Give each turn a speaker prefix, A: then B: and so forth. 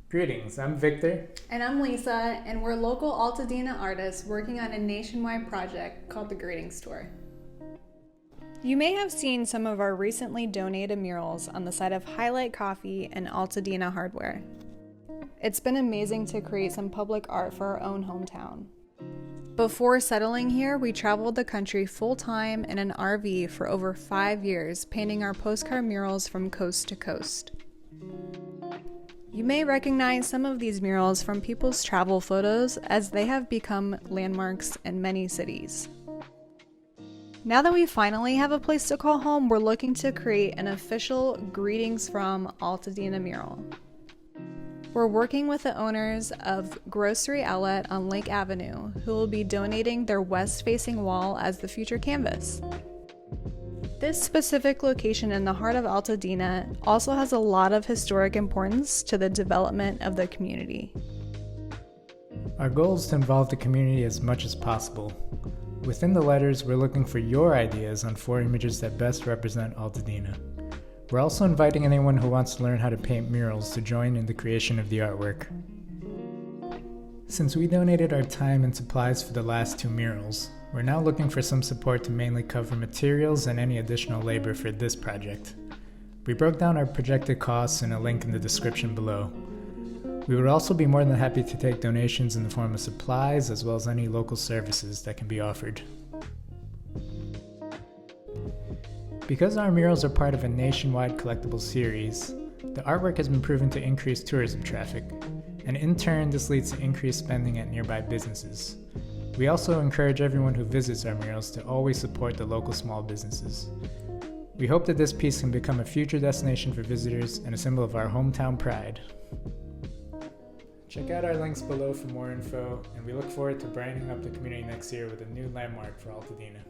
A: Greetings, I'm Victor.
B: And I'm Lisa, and we're local Altadena artists working on a nationwide project called the Greetings Tour. You may have seen some of our recently donated murals on the side of Highlight Coffee and Altadena Hardware. It's been amazing to create some public art for our own hometown. Before settling here, we traveled the country full-time in an RV for over 5 years, painting our postcard murals from coast to coast. You may recognize some of these murals from people's travel photos, as they have become landmarks in many cities. Now that we finally have a place to call home, we're looking to create an official Greetings from Altadena mural. We're working with the owners of Grocery Outlet on Lake Avenue, who will be donating their west-facing wall as the future canvas. This specific location in the heart of Altadena also has a lot of historic importance to the development of the community.
A: Our goal is to involve the community as much as possible. Within the letters, we're looking for your ideas on 4 images that best represent Altadena. We're also inviting anyone who wants to learn how to paint murals to join in the creation of the artwork. Since we donated our time and supplies for the last 2 murals, we're now looking for some support to mainly cover materials and any additional labor for this project. We broke down our projected costs in a link in the description below. We would also be more than happy to take donations in the form of supplies as well as any local services that can be offered. Because our murals are part of a nationwide collectible series, the artwork has been proven to increase tourism traffic, and in turn this leads to increased spending at nearby businesses. We also encourage everyone who visits our murals to always support the local small businesses. We hope that this piece can become a future destination for visitors and a symbol of our hometown pride. Check out our links below for more info, and we look forward to brightening up the community next year with a new landmark for Altadena.